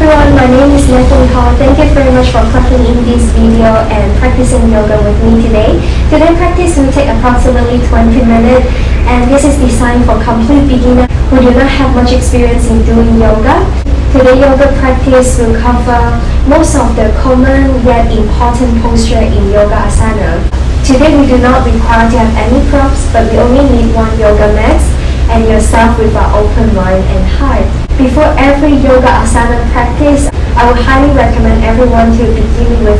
everyone, my name is Natalie Hall. Thank you very much for clicking in this video and practicing yoga with me today. Today practice will take approximately 20 minutes and this is designed for complete beginners who do not have much experience in doing yoga. Today yoga practice will cover most of the common yet important posture in yoga asana. Today we do not require to have any props, but we only need one yoga mat and yourself with an open mind and heart. Before every yoga asana practice, I would highly recommend everyone to begin with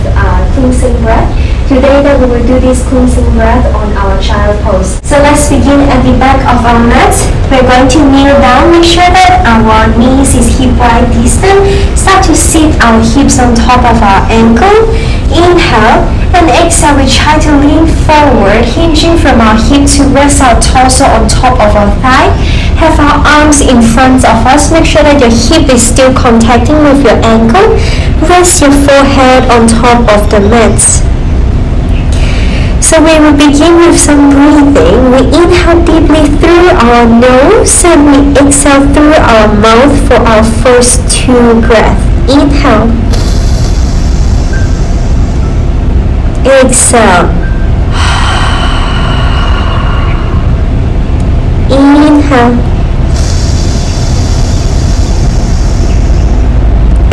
cleansing breath. Today that we will do this cleansing breath on our child pose. So let's begin at the back of our mat. We're going to kneel down. Make sure that our knees is hip-wide distant. Start to sit our hips on top of our ankle. Inhale and exhale. We try to lean forward, hinging from our hip to rest our torso on top of our thigh. Have our arms in front of us. Make sure that your hip is still contacting with your ankle. Rest your forehead on top of the mat. So we will begin with some breathing. We inhale deeply through our nose and we exhale through our mouth for our first 2 breaths. Inhale. Exhale. Inhale.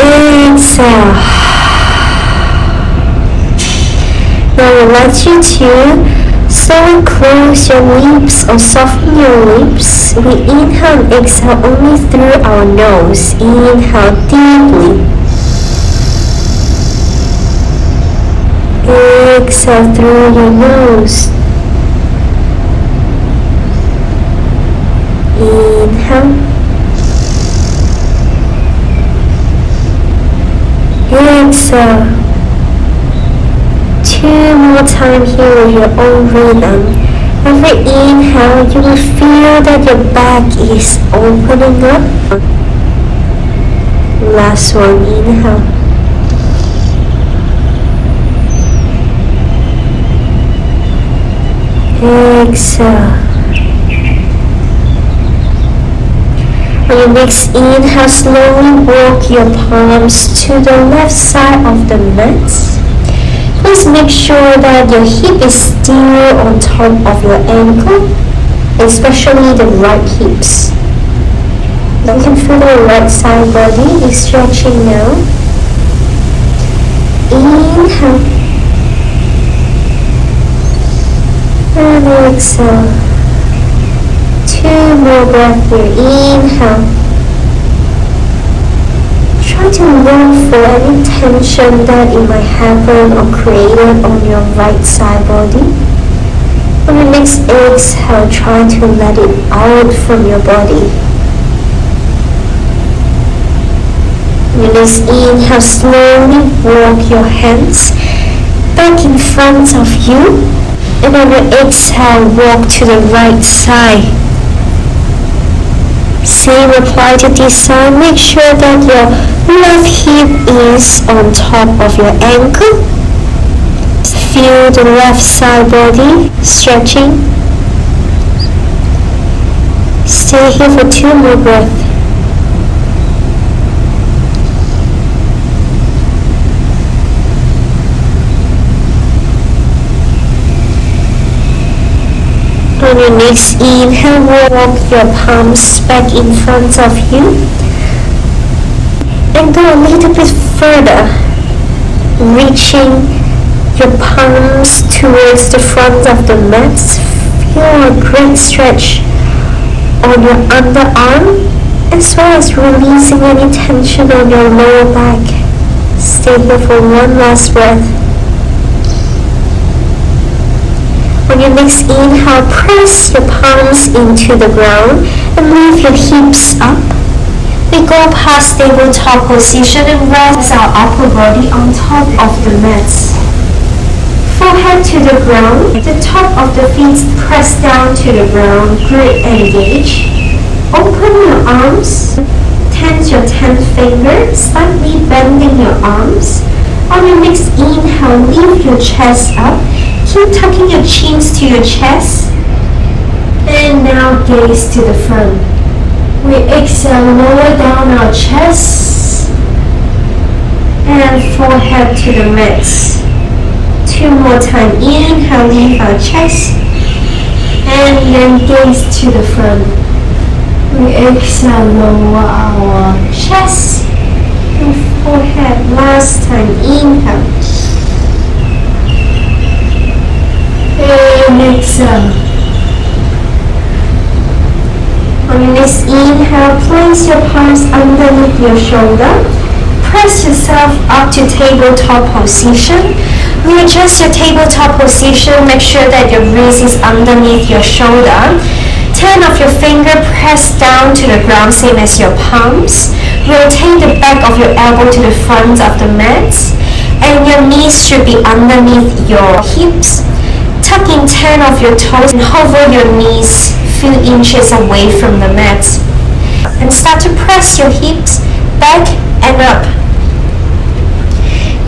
Exhale. Now I would like you to slowly close your lips or soften your lips. We inhale and exhale only through our nose. Inhale deeply. Exhale through your nose. Inhale. Exhale. 2 more times here with your own rhythm. Every inhale, you will feel that your back is opening up. Last one, inhale. Exhale. On your next inhale, slowly walk your palms to the left side of the mat. Please make sure that your hip is still on top of your ankle, especially the right hips. You can feel the right side body is stretching now. Inhale. And exhale. 2 more breaths here. Inhale. Try to look for any tension that it might happen or created on your right side body. On your next exhale, try to let it out from your body. On your next inhale, slowly walk your hands back in front of you. And on your exhale, walk to the right side. Same apply to this side. Make sure that your left hip is on top of your ankle. Feel the left side body stretching. Stay here for 2 more breaths. On your next inhale, walk your palms back in front of you and go a little bit further, reaching your palms towards the front of the mat. Feel a great stretch on your underarm as well as releasing any tension on your lower back. Stay here for 1 last breath. On your next inhale, press your palms into the ground and lift your hips up. We go past tabletop position and rest our upper body on top of the mat. Forehead to the ground, the top of the feet press down to the ground, grip engage. Open your arms, tense your 10th finger, slightly bending your arms. On your next inhale, lift your chest up. Keep tucking your chins to your chest. And now gaze to the front. We exhale, lower down our chest. and forehead to the mat. 2 more times. Inhale, lift our chest. And then gaze to the front. We exhale, lower our chest and forehead. Last time. Inhale. And exhale. On your next inhale, place your palms underneath your shoulder. Press yourself up to tabletop position. Readjust your tabletop position. Make sure that your wrist is underneath your shoulder. Turn off your finger, press down to the ground, same as your palms. Rotate the back of your elbow to the front of the mat. And your knees should be underneath your hips. Tuck in 10 of your toes and hover your knees few inches away from the mat. And start to press your hips back and up.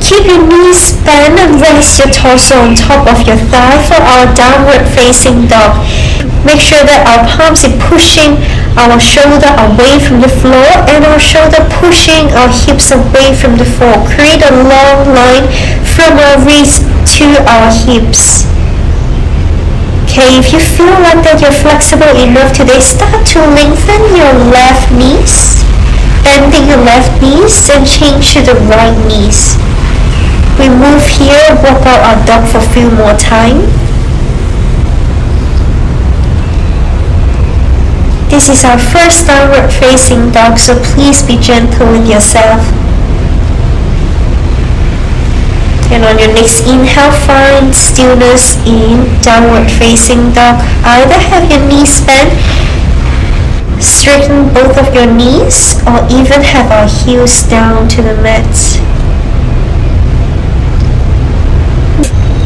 Keep your knees bent and rest your torso on top of your thigh for our downward facing dog. Make sure that our palms are pushing our shoulder away from the floor and our shoulder pushing our hips away from the floor. Create a long line from our wrist to our hips. Okay, if you feel like that you're flexible enough today, start to lengthen your left knees, bending your left knees and change to the right knees. We move here, walk out our dog for a few more times. This is our first downward facing dog, so please be gentle with yourself. And on your next inhale, find stillness in downward facing dog. Either have your knees bent, straighten both of your knees, or even have our heels down to the mat.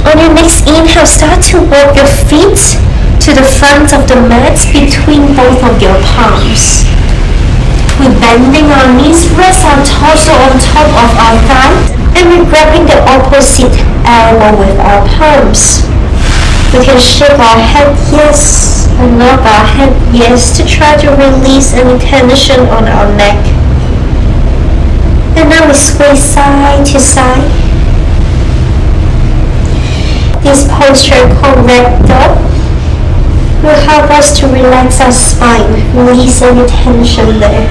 On your next inhale, start to walk your feet to the front of the mat between both of your palms. We're bending our knees, rest our torso on top of our thigh. And we're grabbing the opposite elbow with our palms. We can shake our head yes and nod our head yes to try to release any tension on our neck. And now we sway side to side. This posture called ragdoll will help us to relax our spine, release any tension there.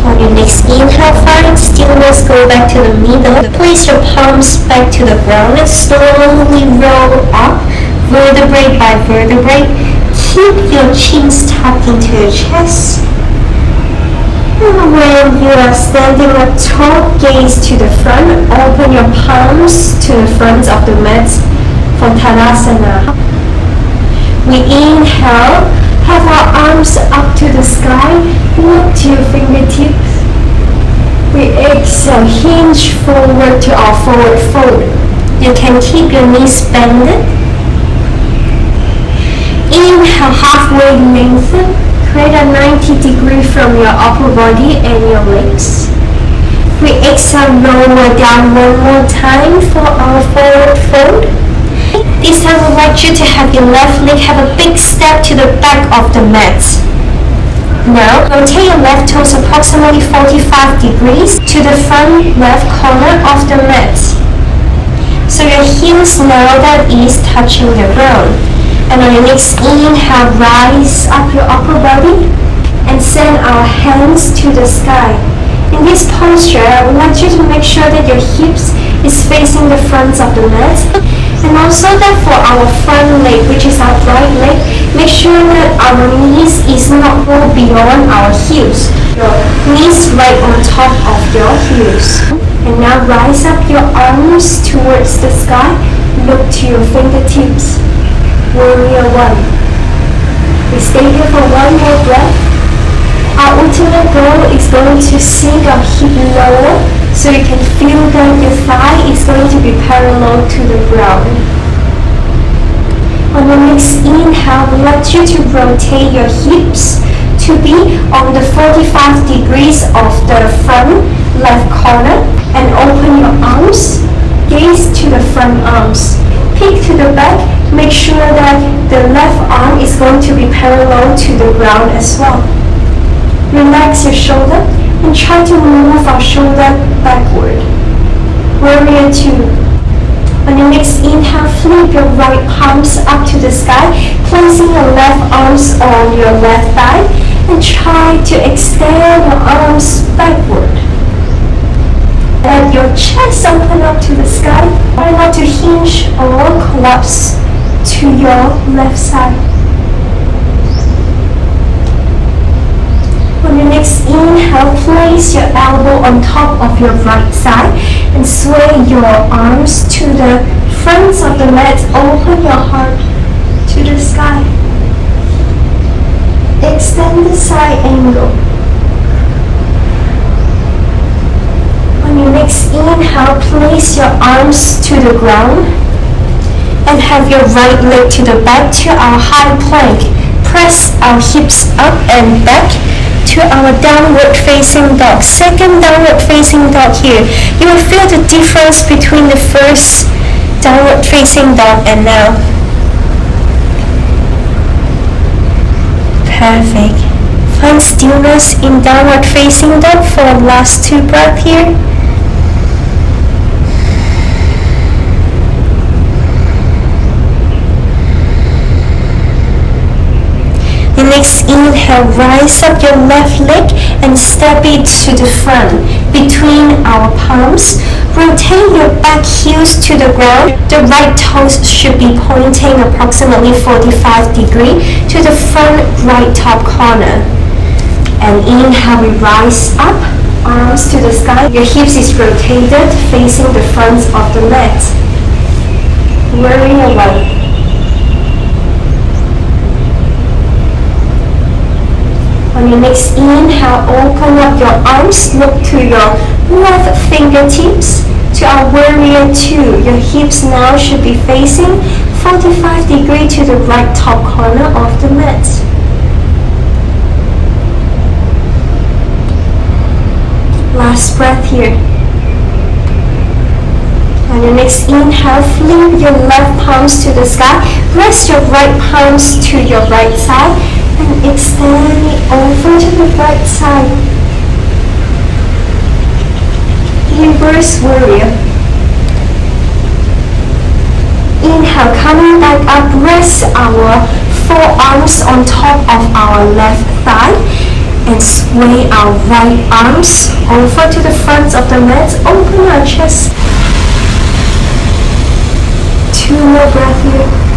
On your next inhale, find stillness, go back to the middle. Place your palms back to the ground and slowly roll up, vertebrae by vertebrae. Keep your chins tucked into your chest. And when you are standing up tall, gaze to the front. Open your palms to the front of the mat for Tadasana. We inhale. Have our arms up to the sky, look to your fingertips. We exhale, hinge forward to our forward fold. You can keep your knees bended. Inhale, halfway lengthen. Create a 90-degree from your upper body and your legs. We exhale, lower down one more time for our forward fold. This time I would like you to have your left leg have a big step to the back of the mat. Now, rotate your left toes approximately 45 degrees to the front left corner of the mat. So your heels now that is touching the ground. And on your next inhale, rise up your upper body and send our hands to the sky. In this posture, I would like you to make sure that your hips is facing the front of the mat. And also that for our front leg, which is our right leg, make sure that our knees is not go beyond our heels. Your knees right on top of your heels. And now rise up your arms towards the sky. Look to your fingertips. Warrior one. We stay here for one more breath. Our ultimate goal is going to sink our hip lower, so you can feel that your thigh is going to be parallel to the ground. On the next inhale, we want you to rotate your hips to be on the 45 degrees of the front left corner and open your arms. Gaze to the front arms. Peek to the back. Make sure that the left arm is going to be parallel to the ground as well. Relax your shoulder. And try to move our shoulder backward. Warrior 2. On your next inhale, flip your right palms up to the sky, placing your left arms on your left thigh, and try to extend your arms backward. Let your chest open up to the sky. Try not to hinge or collapse to your left side. On your next inhale, place your elbow on top of your right side and sway your arms to the front of the mat. Open your heart to the sky. Extend the side angle. On your next inhale, place your arms to the ground and have your right leg to the back to our high plank. Press our hips up and back to our downward facing dog. Second downward facing dog here. You will feel the difference between the first downward facing dog and now. Perfect. Find stillness in downward facing dog for the last 2 breaths here. The next inhale, rise up your left leg and step it to the front between our palms. Rotate your back heels to the ground. The right toes should be pointing approximately 45 degrees to the front right top corner. And inhale, we rise up, arms to the sky. Your hips is rotated facing the front of the mat. Warrior 1. On your next inhale, open up your arms, look to your left fingertips to our warrior 2. Your hips now should be facing 45 degrees to the right top corner of the mat. Last breath here. On your next inhale, flip your left palms to the sky. Rest your right palms to your right side and extend it over to the right side. Reverse warrior. Inhale, coming back up, rest our forearms on top of our left thigh and sway our right arms over to the front of the mat. Open our chest. 2 more breaths here.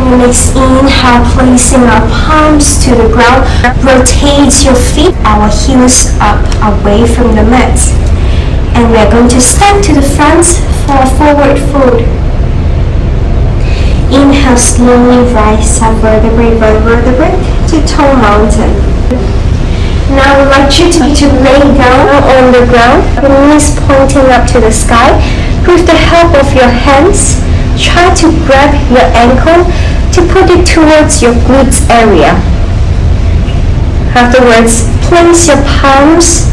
Next inhale, placing our palms to the ground. Rotate your feet, our heels up, away from the mat. And we are going to step to the front for a forward fold. Inhale, slowly rise up vertebrae by vertebrae to toe mountain. Now I would like you to lay down on the ground, your knees pointing up to the sky. With the help of your hands, try to grab your ankle to put it towards your glutes area. Afterwards, place your palms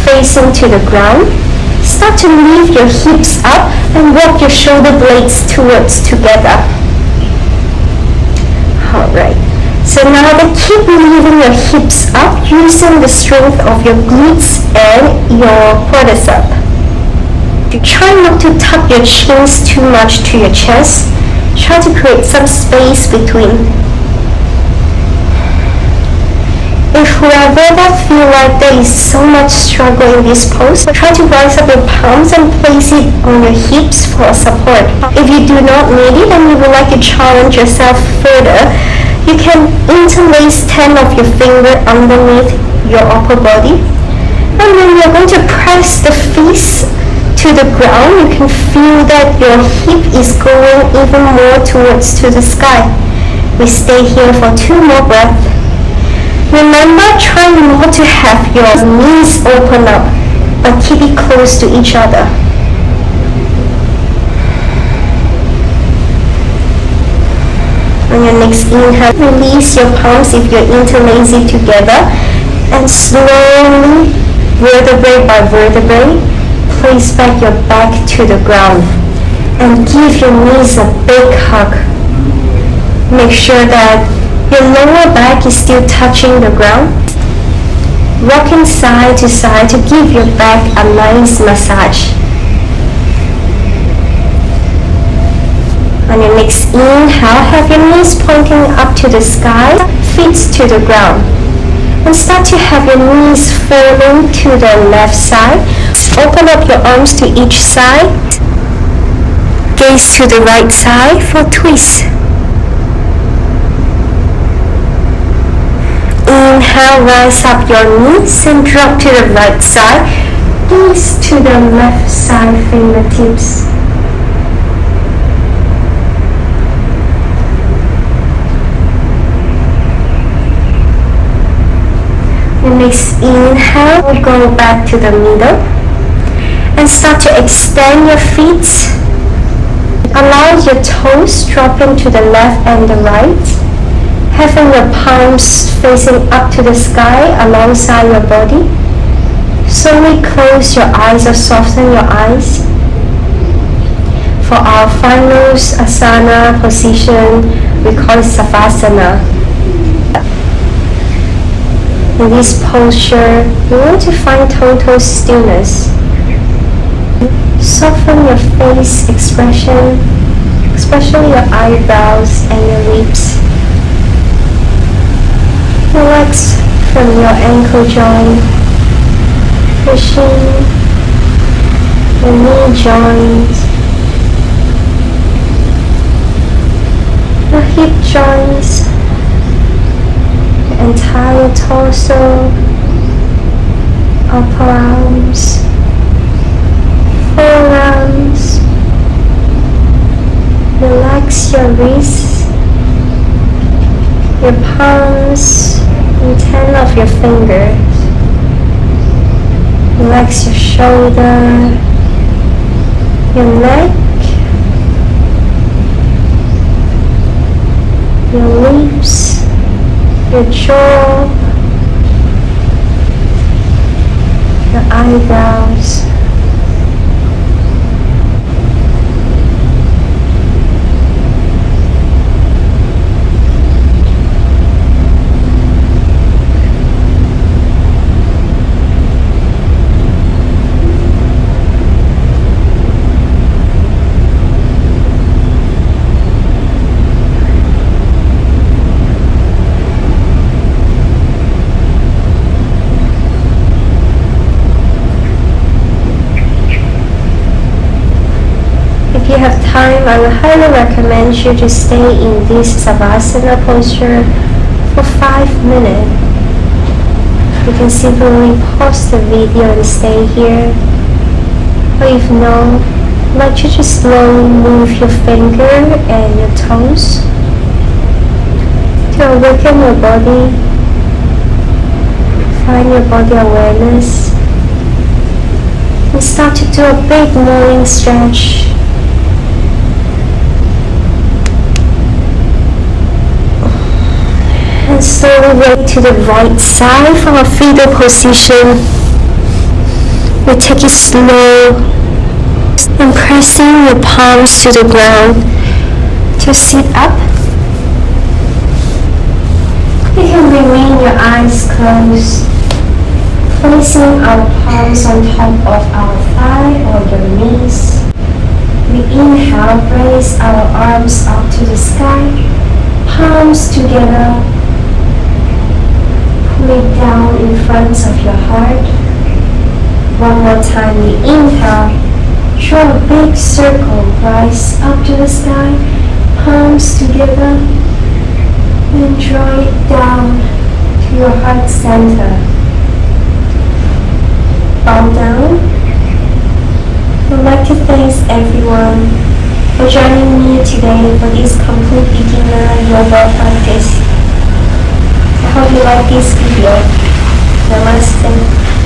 facing to the ground. Start to lift your hips up and walk your shoulder blades towards together. Alright, so now keep lifting your hips up using the strength of your glutes and your quadriceps. Try not to tuck your chins too much to your chest. Try to create some space between. If whoever that feel like there is so much struggle in this pose, try to rise up your palms and place it on your hips for support. If you do not need it and you would like to challenge yourself further, you can interlace 10 of your fingers underneath your upper body. And then you're going to press the fists to the ground. You can feel that your hip is going even more towards to the sky. We stay here for 2 more breaths. Remember, try not to have your knees open up, but keep it close to each other. On your next inhale, release your palms if you're interlace it together, and slowly, vertebrae by vertebrae, place back your back to the ground and give your knees a big hug. Make sure that Your lower back is still touching the ground. Rocking side to side to give your back a nice massage. On your next inhale, have your knees pointing up to the sky, feet to the ground. And start to have your knees falling to the left side. Open up your arms to each side. Gaze to the right side for twist. Inhale, rise up your knees and drop to the right side. Gaze to the left side fingertips. The next inhale, we'll go back to the middle and start to extend your feet. Allow your toes dropping to the left and the right, having your palms facing up to the sky alongside your body. Slowly close your eyes or soften your eyes. For our final asana position, we call it Safasana. In this posture, you want to find total stillness. Soften your face expression, especially your eyebrows and your lips. Relax from your ankle joint, your shin, your knee joint, your hip joints, entire torso, upper arms, forearms. Relax your wrists, your palms, and 10 of your fingers. Relax your shoulder, your neck, your lips, your jaw, your eyebrows. If you have time, I would highly recommend you to stay in this Savasana posture for 5 minutes. You can simply pause the video and stay here. Or if no, let you just slowly move your finger and your toes to awaken your body. Find your body awareness and start to do a big morning stretch. And slowly roll to the right side from a fetal position. We take it slow and pressing your palms to the ground to sit up. You can remain your eyes closed, placing our palms on top of our thigh or your knees. We inhale, raise our arms up to the sky, palms together. Pull it down in front of your heart. One more time, we inhale, draw a big circle, rise up to the sky, palms together, and draw it down to your heart center. Bow down. I'd like to thank everyone for joining me today for this complete beginner yoga practice. I hope you like this video. Namaste.